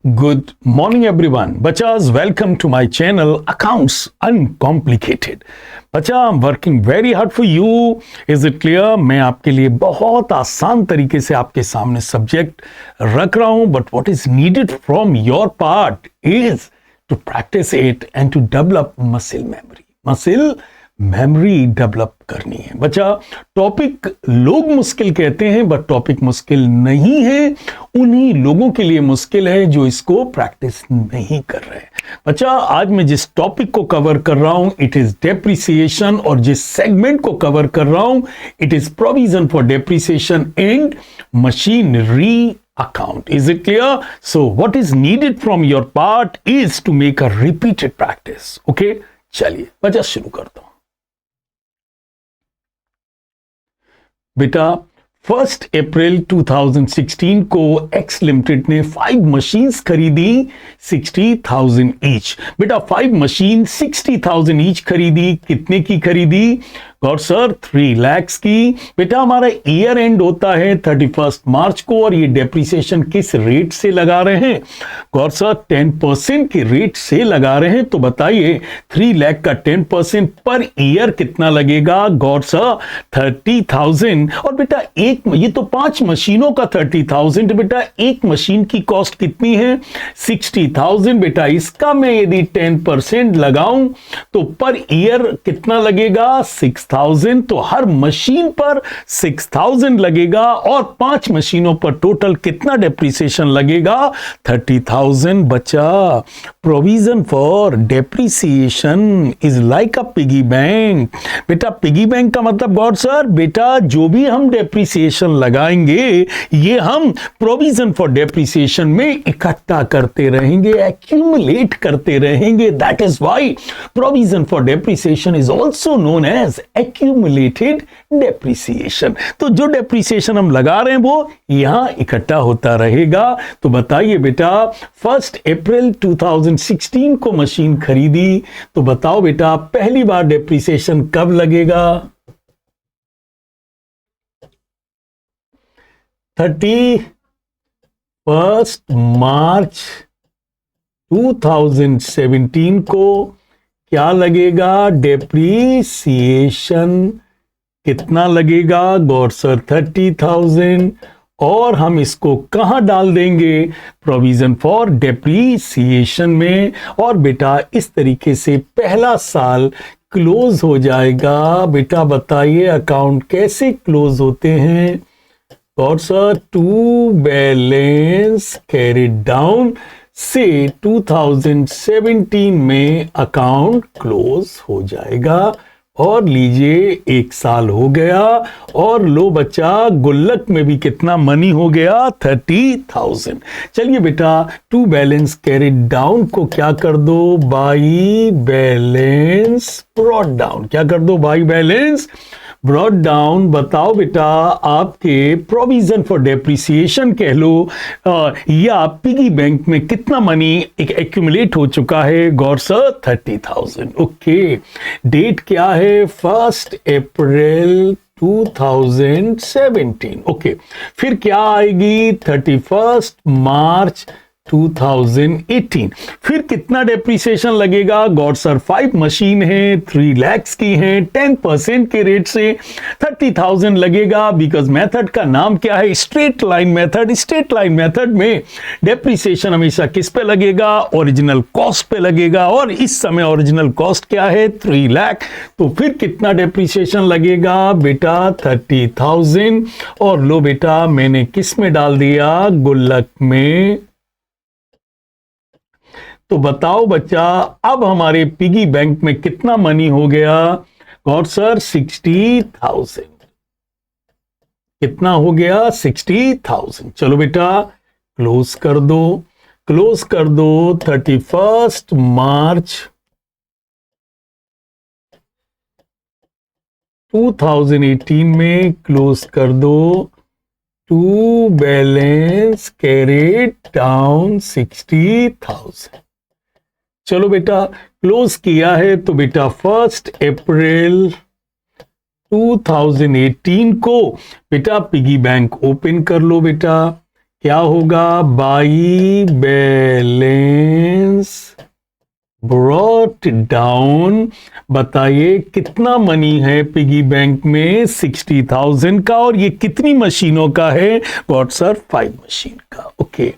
Good morning everyone. Bachas, welcome to my channel Accounts Uncomplicated. बच्चा, I'm working very hard for you. Is it clear? मैं आपके लिए बहुत आसान तरीके से आपके सामने सब्जेक्ट रख रहा हूं, but what is needed from your part is to practice it and to develop muscle memory. Muscle memory develop करनी है बच्चा। टॉपिक लोग मुश्किल कहते हैं, बट टॉपिक मुश्किल नहीं है, उन्हीं लोगों के लिए मुश्किल है जो इसको प्रैक्टिस नहीं कर रहे हैं। बच्चा, आज मैं जिस टॉपिक को कवर कर रहा हूं इट इज डेप्रिसिएशन, और जिस सेगमेंट को कवर कर रहा हूं it is provision for depreciation and machinery account. Is it clear? So what is needed from your part is to make a repeated practice. Okay? चलिए बच्चा शुरू करता हूं। बेटा, 1 अप्रैल 2016 को एक्स लिमिटेड ने 5 मशीन्स खरीदी 60,000 ईच। बेटा, 5 मशीन 60,000 ईच खरीदी, कितने की खरीदी? गौर सर, 3 लाख की। बेटा, हमारा ईयर एंड होता है 31 मार्च को, और ये डेप्रिसिएशन किस रेट से लगा रहे हैं? गौर सर, 10% के रेट से लगा रहे हैं। तो बताइए 3 लाख का 10% पर ईयर कितना लगेगा? गौर सर, 30,000। और बेटा ये तो 5 मशीनों का 30,000। बेटा, एक मशीन की कॉस्ट कितनी है? 60,000। बेटा, इसका मैं यदि 10% लगाऊं तो पर ईयर कितना लगेगा? 6,000। तो हर मशीन पर 6,000 लगेगा, और 5 मशीनों पर टोटल कितना डेप्रिसिएशन लगेगा? 30,000। बच्चा, provision for depreciation is like a piggy bank. बेटा, पिगी बैंक का मतलब गौर सर, बेटा जो भी हम डेप्रिसिएशन लगाएंगे ये हम प्रोविजन फॉर डेप्रिसिएशन में इकट्ठा करते रहेंगे, एक्यूमुलेट करते रहेंगे। That is why provision for depreciation is also known as accumulated depreciation. तो जो डेप्रिसिएशन हम लगा रहे हैं वो यहां इकट्ठा होता रहेगा। तो बताइए बेटा, 1 अप्रैल 2016 को मशीन खरीदी, तो बताओ बेटा पहली बार डेप्रिसिएशन कब लगेगा? 31 मार्च 2017 को क्या लगेगा? डेप्रिसिएशन कितना लगेगा? गौर सर, 30,000। और हम इसको कहां डाल देंगे? प्रोविजन फॉर डेप्रिसिएशन में। और बेटा इस तरीके से पहला साल क्लोज हो जाएगा। बेटा बताइए अकाउंट कैसे क्लोज होते हैं? और sir, to balance carried down से 2017 में अकाउंट क्लोज हो जाएगा। और लीजिए 1 साल हो गया, और लो बच्चा गुल्लक में भी कितना मनी हो गया? 30,000। चलिए बेटा, टू बैलेंस कैरिड डाउन को क्या कर दो? By balance brought down. क्या कर दो? By balance brought down. बताओ बेटा, आपके प्रोविजन फॉर डेप्रिसिएशन कह लो या पिगी बैंक में कितना मनी एक्यूमुलेट हो चुका है? गौर सर, 30,000। ओके, डेट क्या है? 1 अप्रैल 2017। ओके, फिर क्या आएगी? 31 मार्च 2018। फिर कितना डेप्रिसिएशन लगेगा? गॉड सर, 5 मशीन है, 3 लाख की है, 10% के रेट से 30,000 लगेगा। बिकॉज मेथड का नाम क्या है? Straight line method. Straight line method में डेप्रिसिएशन हमेशा किस पे लगेगा? ओरिजिनल कॉस्ट पे लगेगा, और इस समय ओरिजिनल कॉस्ट क्या है? 3 लाख। तो फिर कितना डेप्रिसिएशन लगेगा? बेटा 30,000। और लो बेटा, मैंने किस में डाल दिया? गुल्लक में। तो बताओ बच्चा, अब हमारे पिगी बैंक में कितना मनी हो गया? God sir, 60,000। कितना हो गया? 60,000। चलो बेटा क्लोज कर दो, क्लोज कर दो। 31 मार्च 2018 में क्लोज कर दो। To balance carried down 60,000। चलो बेटा क्लोज किया है, तो बेटा 1 अप्रैल 2018 को बेटा पिगी बैंक ओपन कर लो बेटा। क्या होगा, बाई बैलेंस ब्रॉट डाउन। बताइए कितना मनी है पिगी बैंक में, 60,000 का, और ये कितनी मशीनों का है, गॉड सर 5 मशीन का। ओके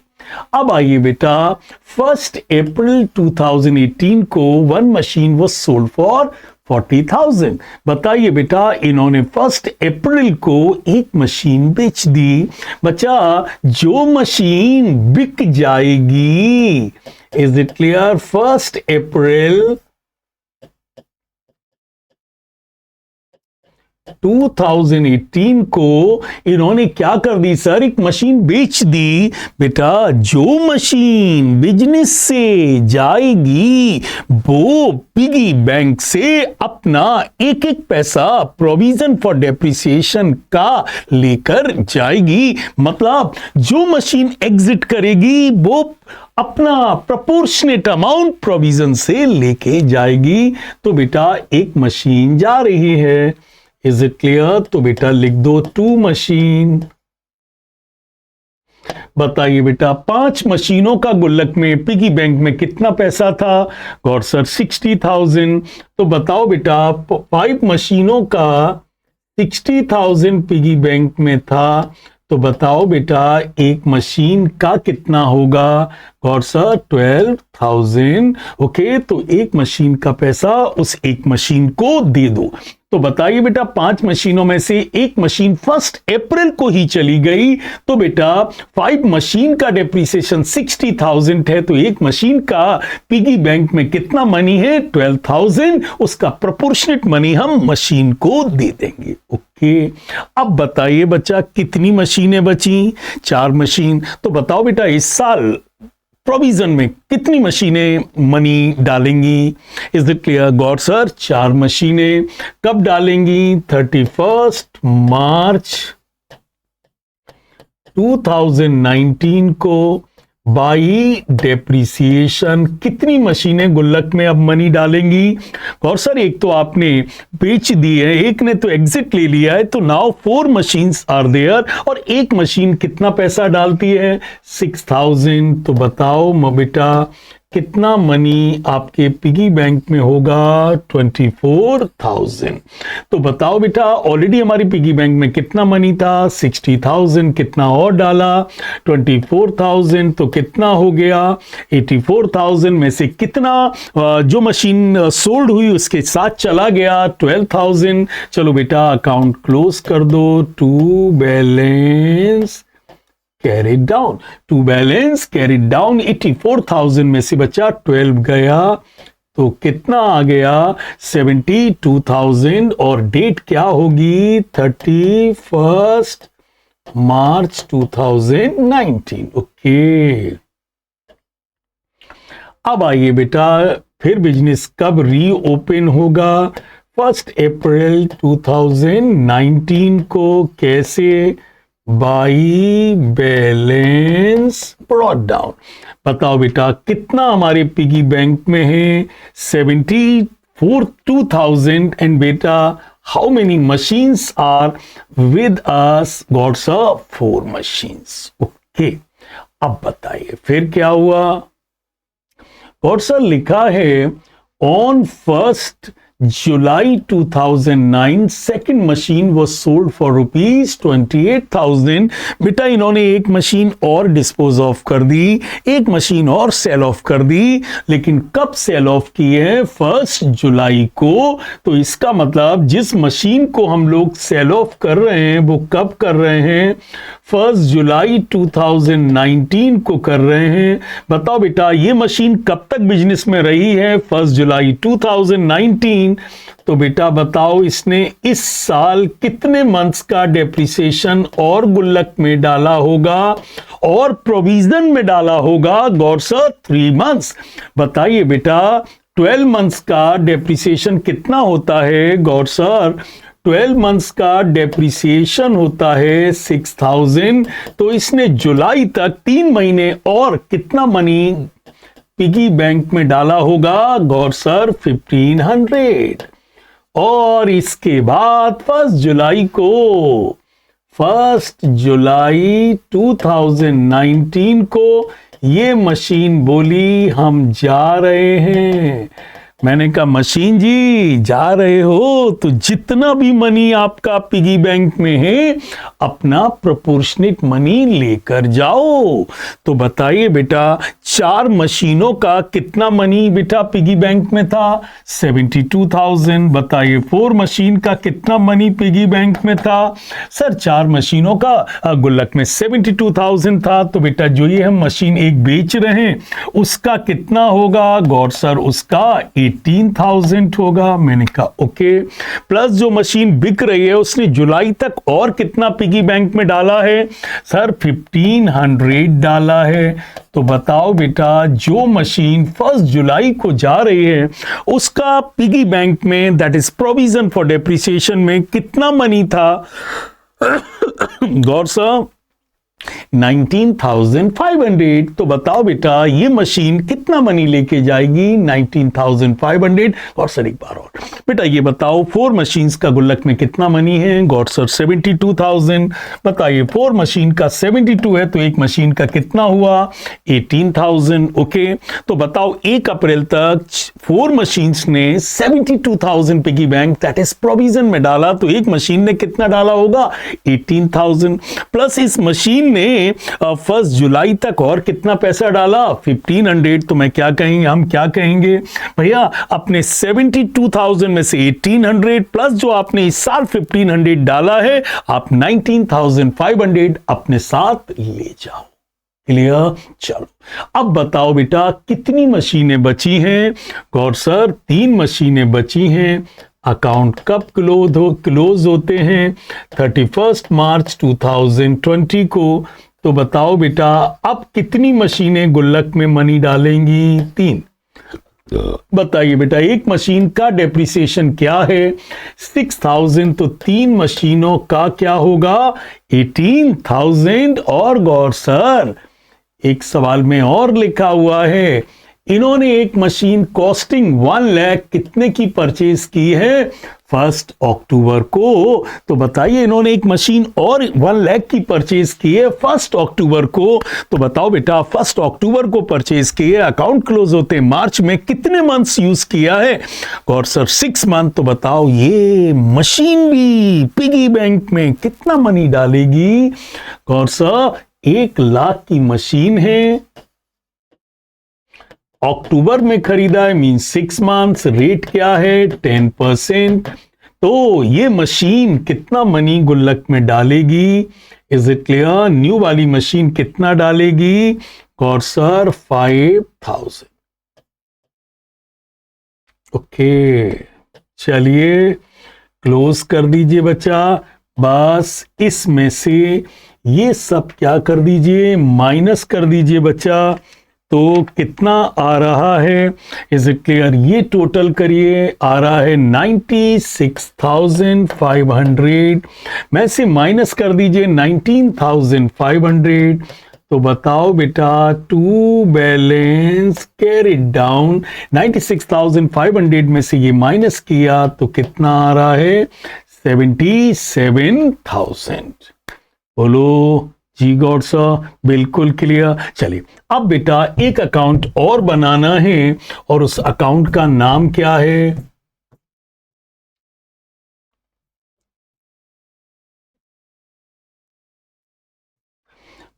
अब आइए बेटा, 1 अप्रैल 2018 को 1 मशीन वॉज सोल्ड फॉर 40,000। बताइए बेटा, इन्होंने 1 अप्रैल को एक मशीन बेच दी। बच्चा, जो मशीन बिक जाएगी, इज इट क्लियर, 1 अप्रैल 2018 को इन्होंने क्या कर दी सर, एक मशीन बेच दी। बेटा, जो मशीन बिजनेस से जाएगी वो पिगी बैंक से अपना एक एक पैसा प्रोविजन फॉर डेप्रिसिएशन का लेकर जाएगी। मतलब जो मशीन एग्जिट करेगी वो अपना प्रोपोर्शनेट अमाउंट प्रोविजन से लेके जाएगी। तो बेटा एक मशीन जा रही है, इज इट क्लियर, तो बेटा लिख दो 2 मशीन। बताइए बेटा, 5 मशीनों का गुल्लक में पिगी बैंक में कितना पैसा था, गॉड सर 60,000। तो बताओ बेटा, 5 मशीनों का 60,000 पिगी बैंक में था, तो बताओ बेटा एक मशीन का कितना होगा, गॉड सर 12,000। ओके, तो एक मशीन का पैसा उस एक मशीन को दे दो। तो बताइए बेटा, 5 मशीनों में से एक मशीन 1 अप्रैल को ही चली गई, तो बेटा 5 मशीन का डेप्रिसिएशन 60,000 है, तो एक मशीन का पिगी बैंक में कितना मनी है, 12,000। उसका प्रोपोर्शनेट मनी हम मशीन को दे देंगे। ओके, अब बताइए बच्चा कितनी मशीनें बची, 4 मशीन। तो बताओ बेटा इस साल प्रोविजन में कितनी मशीनें मनी डालेंगी, is it clear, got sir 4 मशीनें। कब डालेंगी, 31 मार्च 2019 को बाई डेप्रिसिएशन। कितनी मशीनें गुल्लक में अब मनी डालेंगी, और सर एक तो आपने बेच दी है, एक ने तो एग्जिट ले लिया है, तो नाउ 4 मशीन्स आर देयर, और एक मशीन कितना पैसा डालती है, 6,000। तो बताओ बेटा कितना मनी आपके पिगी बैंक में होगा, 24,000। तो बताओ बेटा, ऑलरेडी हमारी पिगी बैंक में कितना मनी था, 60,000, कितना और डाला, 24,000, तो कितना हो गया, 84,000 में से कितना जो मशीन सोल्ड हुई उसके साथ चला गया, 12,000। चलो बेटा अकाउंट क्लोज कर दो, to balance carried down, to balance carried down, 84,000 में से बचा 12 गया, तो कितना आ गया, 72,000। और डेट क्या होगी, 31 मार्च 2019। ओके, अब आइए बेटा, फिर बिजनेस कब रीओपन होगा, 1 अप्रैल 2019 को। कैसे, बाई बैलेंस ब्रॉट डाउन। बताओ बेटा कितना हमारे पिगी बैंक में है, 74,000। एंड बेटा how many machines are with us, got sir 4 machines. Okay, अब बताइए फिर क्या हुआ, गॉड सर लिखा है on 1 July 2009 second machine was sold for ₹28,000। बेटा इन्होंने एक मशीन और डिस्पोज ऑफ कर दी, एक मशीन और सेल ऑफ कर दी, लेकिन कब सेल ऑफ की है, 1 जुलाई को। तो इसका मतलब जिस मशीन को हम लोग सेल ऑफ कर रहे हैं वो कब कर रहे हैं, 1 जुलाई 2019 को कर रहे हैं। बताओ बेटा ये मशीन कब तक बिजनेस में रही है, 1 जुलाई 2019। तो बेटा बताओ इसने इस साल कितने मंथ्स का डेप्रिसिएशन और गुल्लक में डाला होगा और प्रोविजन में डाला होगा, गॉड सर 3 मंथ्स। बताइए बेटा 12 मंथ्स का डेप्रिसिएशन कितना होता है, गॉड सर 12 मंथ्स का डेप्रिसिएशन होता है 6,000। तो इसने जुलाई तक 3 महीने और कितना मनी पिगी बैंक में डाला होगा, गॉड सर 1,500। और इसके बाद 1 जुलाई को 1 जुलाई 2019 को ये मशीन बोली हम जा रहे हैं। मैंने कहा मशीन जी जा रहे हो तो जितना भी मनी आपका पिगी बैंक में है अपना प्रोपोर्शनेट मनी लेकर जाओ। तो बताइए बेटा 4 मशीनों का कितना मनी बेटा पिगी बैंक में था? 72,000। बताइए 4 मशीन का कितना मनी पिगी बैंक में था? सर 4 मशीनों का गुल्लक में 72,000 था। तो बेटा जो ये हम मशीन एक बेच रहे हैं उसका कितना होगा? गौर सर उसका 18,000 होगा। मैंने कहा ओके। प्लस जो मशीन बिक रही है उसने जुलाई तक और कितना पिगी बैंक में डाला है? सर 1500 डाला है। तो बताओ बेटा जो मशीन 1 जुलाई को जा रही है उसका पिगी बैंक में that is provision for depreciation में कितना मनी था? गौर सर 19,500। तो बताओ बेटा ये मशीन कितना मनी लेके जाएगी? 19,500। और सर एक बार और बेटा ये बताओ 4 मशीन्स का गुल्लक में कितना मनी है? गौर सर 72,000। बताइए 4 मशीन का 72 है तो एक मशीन का कितना हुआ? 18,000। ओके। तो बताओ 1 अप्रैल तक 4 मशीन्स ने 72,000 piggy bank that is provision में डाला। तो एक मशीन ने कितना डाला होगा? 18,000। प्लस इस मशीन ने 1 जुलाई तक और कितना पैसा डाला? 1500। तो मैं क्या कहेंगे, हम क्या कहेंगे भैया अपने 72,000 में से 1800 प्लस जो आपने इस साल 1500 डाला है आप 19,500 अपने साथ ले जाओ। क्लियर? चलो अब बताओ बेटा कितनी मशीनें बची हैं? गौर सर 3 मशीनें बची हैं। अकाउंट कब क्लोज होते हैं? 31 मार्च 2020 को। तो बताओ बेटा अब कितनी मशीनें गुल्लक में मनी डालेंगी? 3। बताइए बेटा एक मशीन का डेप्रिसिएशन क्या है? 6,000। तो 3 मशीनों का क्या होगा? 18,000। और गौर सर एक सवाल में और लिखा हुआ है इन्होंने एक मशीन कॉस्टिंग 1 लाख कितने की परचेज की है? 1 अक्टूबर को। तो बताइए इन्होंने एक मशीन और 1 लाख की परचेज की है 1 अक्टूबर को। तो बताओ बेटा 1 अक्टूबर को परचेज की है, अकाउंट क्लोज होते मार्च में, कितने मंथ्स यूज किया है? और सर 6 मंथ। तो बताओ ये मशीन भी पिगी बैंक में कितना मनी डालेगी? और सर 1 लाख की मशीन है, अक्टूबर में खरीदा है, मीन 6 मंथ्स। रेट क्या है? 10%। तो ये मशीन कितना मनी गुल्लक में डालेगी? Is it clear? न्यू वाली मशीन कितना डालेगी? और सर 5,000। ओके चलिए क्लोज कर दीजिए बच्चा। बस इसमें से ये सब क्या कर दीजिए? माइनस कर दीजिए बच्चा। तो कितना आ रहा है? Is it clear? ये टोटल करिए, आ रहा है 96,500 में से माइनस कर दीजिए 19,500। तो बताओ बेटा टू बैलेंस कैरी डाउन 96,500 में से ये माइनस किया तो कितना आ रहा है? 77,000। बोलो जी गॉड सर। बिल्कुल क्लियर। चलिए अब बेटा एक अकाउंट और बनाना है और उस अकाउंट का नाम क्या है?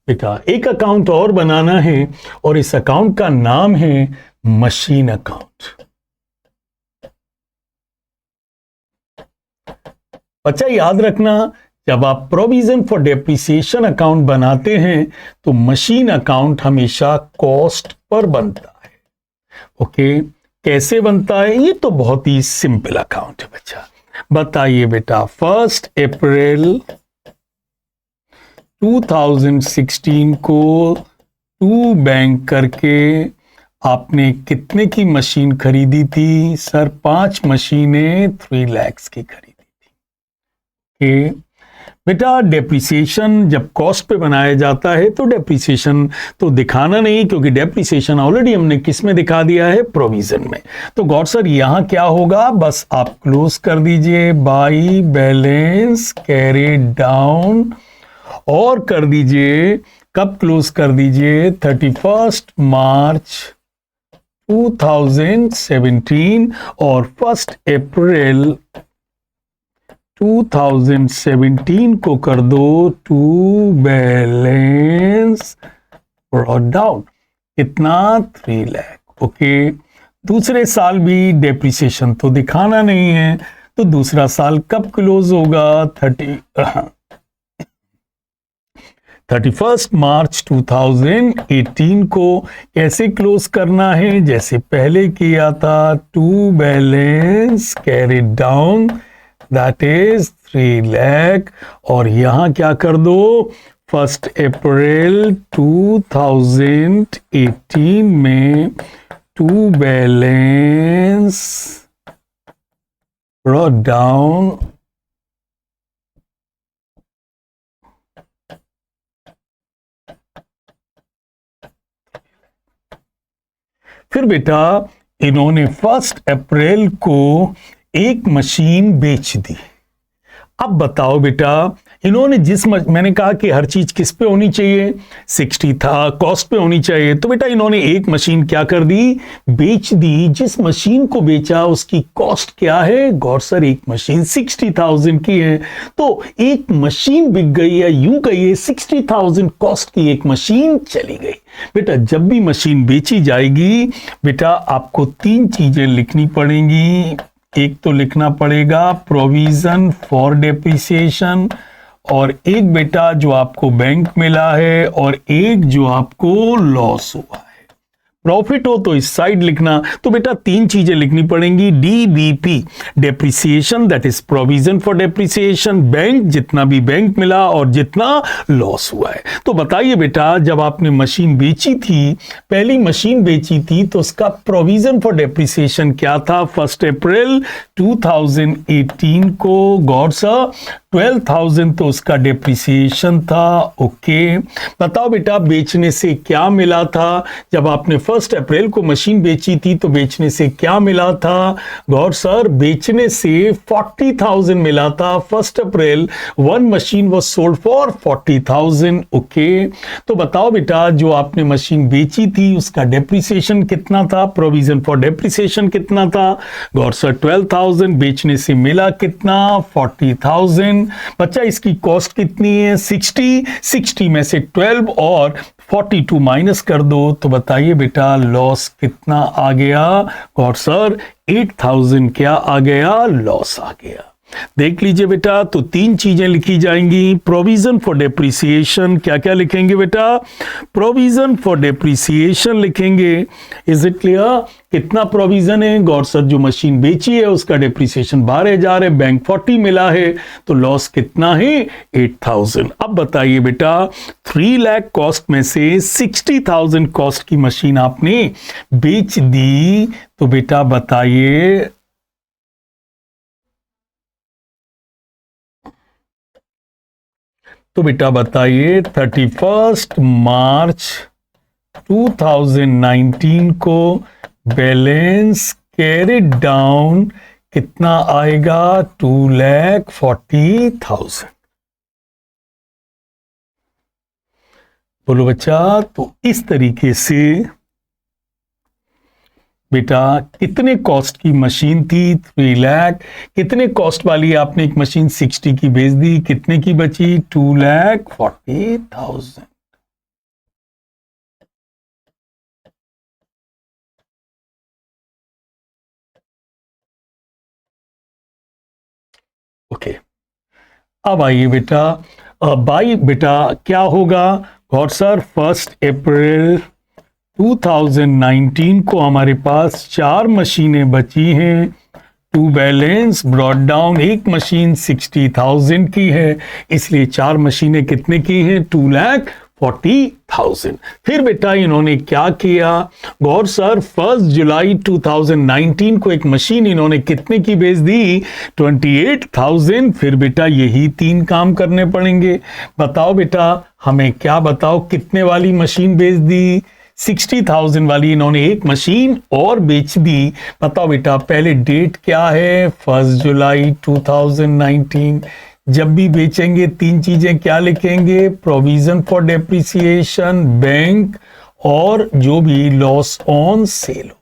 बेटा एक अकाउंट और बनाना है और इस अकाउंट का नाम है मशीन अकाउंट। बच्चा याद रखना जब आप प्रोविजन फॉर डेप्रिसिएशन अकाउंट बनाते हैं तो मशीन अकाउंट हमेशा कॉस्ट पर बनता है। ओके कैसे बनता है? ये तो बहुत ही सिंपल अकाउंट है बच्चा। बताइए बेटा 1 अप्रैल 2016 को टू बैंक करके आपने कितने की मशीन खरीदी थी? सर 5 मशीनें 3 लाख की खरीदी थी। ओके बेटा डेप्रिसिएशन जब कॉस्ट पे बनाया जाता है तो डेप्रिसिएशन तो दिखाना नहीं क्योंकि डेप्रिसिएशन ऑलरेडी हमने किस में दिखा दिया है? प्रोविजन में। तो गॉड सर यहां क्या होगा? बस आप क्लोज कर दीजिए बाई बैलेंस कैरी डाउन और कर दीजिए, कब क्लोज कर दीजिए, 31 मार्च 2017 और 1 अप्रैल 2017 को कर दो टू बैलेंस ब्रॉट डाउन। कितना? 3 लाख। ओके, दूसरे साल भी डेप्रिसिएशन तो दिखाना नहीं है, तो दूसरा साल कब क्लोज होगा? 31 मार्च 2018 को कैसे क्लोज करना है? जैसे पहले किया था, to balance carried down, that is 3 lakh. और यहां क्या कर दो, 1 अप्रैल 2018 में टू बैलेंस ब्रॉट डाउन फिर बेटा इन्होंने 1 अप्रैल को एक मशीन बेच दी। अब बताओ बेटा, इन्होंने मैंने कहा कि हर चीज किस पे होनी चाहिए, 60 था, कॉस्ट पे होनी चाहिए। तो बेटा इन्होंने एक मशीन क्या कर दी, बेच दी। जिस मशीन को बेचा उसकी कॉस्ट क्या है? गौर सर, एक मशीन 60,000 की है, तो एक मशीन बिक गई है, यूं कहिए 60,000 कॉस्ट की एक मशीन चली गई। बेटा जब भी मशीन बेची जाएगी, बेटा आपको 3 चीजें लिखनी पड़ेंगी। एक तो लिखना पड़ेगा प्रोविजन फॉर डेप्रिसिएशन, और एक बेटा जो आपको बैंक मिला है, और एक जो आपको लॉस हुआ है। प्रॉफिट हो तो इस साइड लिखना। तो बेटा 3 चीजें लिखनी पड़ेंगी, DBP depreciation, that is provision for depreciation, bank जितना भी बैंक मिला और जितना लॉस हुआ है। तो बताइए बेटा, जब आपने मशीन बेची थी, पहली मशीन बेची थी, तो उसका प्रोविजन फॉर डेप्रिसिएशन क्या था? 1 अप्रैल 2018 को गौर सा 12,000 तो उसका डेप्रिसिएशन था। ओके, बताओ बेटा बेचने से क्या मिला था? जब आपने 1 अप्रैल को मशीन बेची थी तो बेचने से क्या मिला था? गौर सर, बेचने से 40,000 मिला था। 1 अप्रैल 1 machine was sold for 40,000। Okay, तो बताओ बेटा जो आपने मशीन बेची थी उसका डेप्रिसिएशन कितना था? प्रोविजन फॉर डेप्रिसिएशन कितना था? गौर सर 12,000, बेचने से मिला कितना? 40,000। बच्चा इसकी कॉस्ट कितनी है? 60 में से 12 और 42 माइनस कर दो, तो बताइए बेटा लॉस कितना आ गया? और सर 8,000 क्या आ गया? लॉस आ गया। देख लीजिए बेटा, तो 3 चीजें लिखी जाएंगी। प्रोविजन फॉर डेप्रिसिएशन, क्या क्या लिखेंगे बेटा? प्रोविजन फॉर डेप्रिसिएशन लिखेंगे। Is it clear? कितना प्रोविजन है? गौर सर जो मशीन बेची है उसका डेप्रिसिएशन 12,000 है, बैंक 40 मिला है, तो लॉस कितना है? 8,000। अब बताइए बेटा 3 लाख कॉस्ट में से 60,000 कॉस्ट की मशीन आपने बेच दी, तो बेटा बताइए तो बेटा बताइए 31 मार्च 2019 को बैलेंस कैरिड डाउन कितना आएगा? 2,40,000। बोलो बच्चा, तो इस तरीके से बेटा कितने कॉस्ट की मशीन थी? 3 लाख। कितने कॉस्ट वाली आपने एक मशीन 60 की बेच दी, कितने की बची? 2,40,000। ओके, अब आइए बेटा, बाई बेटा क्या होगा? और सर 1 अप्रैल 2019 को हमारे पास 4 मशीनें बची हैं। टू बैलेंस ब्रॉट डाउन, एक मशीन 60,000 की है, इसलिए 4 मशीनें कितने की हैं? 2,40,000। फिर बेटा इन्होंने क्या किया? गौर सर 1 जुलाई 2019 को एक मशीन इन्होंने कितने की बेच दी? 28,000। फिर बेटा यही 3 काम करने पड़ेंगे। बताओ बेटा हमें, क्या बताओ कितने वाली मशीन बेच दी? 60,000 वाली इन्होंने एक मशीन और बेच दी। बताओ बेटा पहले डेट क्या है? 1 जुलाई 2019। जब भी बेचेंगे तीन चीजें क्या लिखेंगे, प्रोविजन फॉर डेप्रिसिएशन, बैंक, और जो भी लॉस ऑन सेल होगा।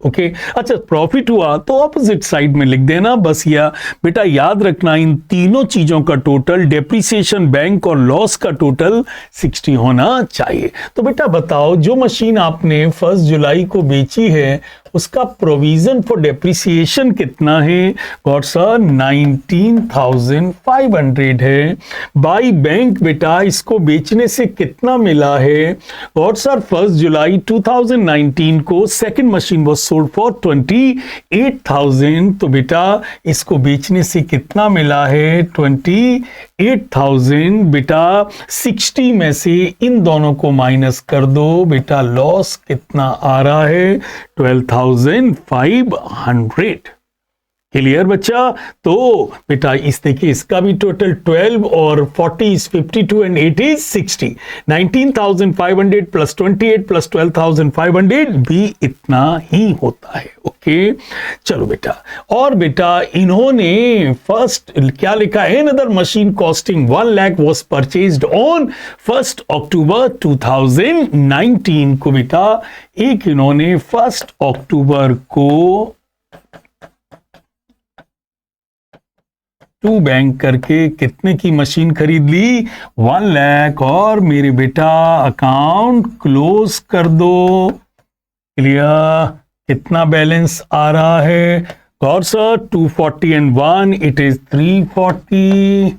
ओके अच्छा, प्रॉफिट हुआ तो ऑपोजिट साइड में लिख देना बस। या बेटा याद रखना इन तीनों चीजों का टोटल, डेप्रिसिएशन, बैंक और लॉस का टोटल 60 होना चाहिए। तो बेटा बताओ, जो मशीन आपने 1 जुलाई को बेची है उसका प्रोविजन फॉर डेप्रिसिएशन कितना है? गॉड सर 19,500 है। बाई बैंक बेटा इसको बेचने से कितना मिला है? गॉड सर 1 जुलाई 2019 को second machine was sold for 28,000, तो बेटा इसको बेचने से कितना मिला है? 28,000। बेटा 60 में से इन दोनों को माइनस कर दो, बेटा लॉस कितना आ रहा है? 12,500। क्लियर बच्चा? तो बेटा इस देखिए, इसका भी टोटल 12 और 40 is 52 and 8 is 60। 19,500 plus 28 plus 12,500 भी इतना ही होता है। ओके चलो बेटा, और बेटा इन्होंने फर्स्ट क्या लिखा है? Another machine costing 1 lakh was purchased on 1 अक्टूबर 2019 को बेटा एक इन्होंने 1 अक्टूबर को टू बैंक करके कितने की मशीन खरीद ली? 1 लाख। और मेरे बेटा अकाउंट क्लोज कर दो। क्लियर? कितना बैलेंस आ रहा है? God sir 240 and 1 it is 340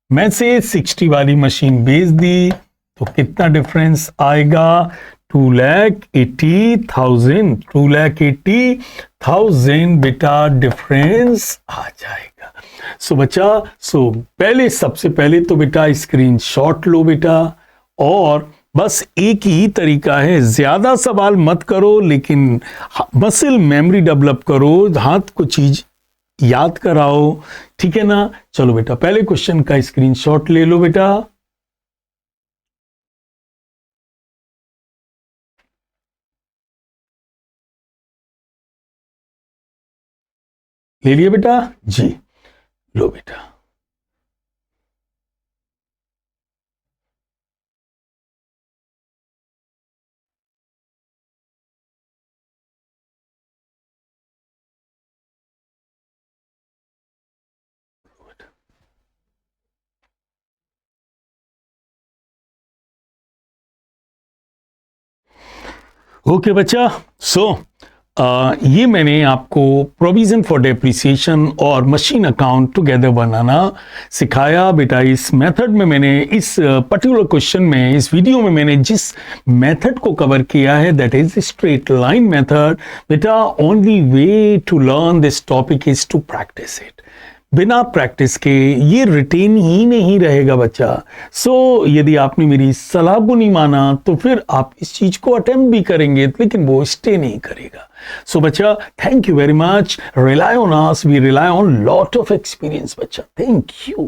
में से 60 वाली मशीन बेच दी तो कितना डिफरेंस आएगा? 2,80,000। 2,80,000 बेटा डिफरेंस आ जाएगा। सो बच्चा, पहले सबसे पहले तो बेटा स्क्रीनशॉट लो बेटा, और बस एक ही तरीका है, ज्यादा सवाल मत करो लेकिन मसल मेमोरी डेवलप करो, हाथ को चीज याद कराओ, ठीक है ना? चलो बेटा पहले क्वेश्चन का स्क्रीनशॉट ले लो बेटा। ले लिया बेटा जी? लो बेटा। ओके बच्चा, ये मैंने आपको प्रोविजन फॉर डेप्रिसिएशन और मशीन अकाउंट टुगेदर बनाना सिखाया बेटा। इस मेथड में मैंने इस पर्टिकुलर क्वेश्चन में, इस वीडियो में मैंने जिस मेथड को कवर किया है that is straight line method. बेटा only way to learn this topic is to practise it. बिना प्रैक्टिस के ये रिटेन ही नहीं रहेगा बच्चा। यदि आपने मेरी सलाह को नहीं माना तो फिर आप इस चीज को अटेम्प्ट भी करेंगे लेकिन वो स्टे नहीं करेगा। बच्चा thank you very much. Rely on us, we rely on lot of experience बच्चा। Thank you.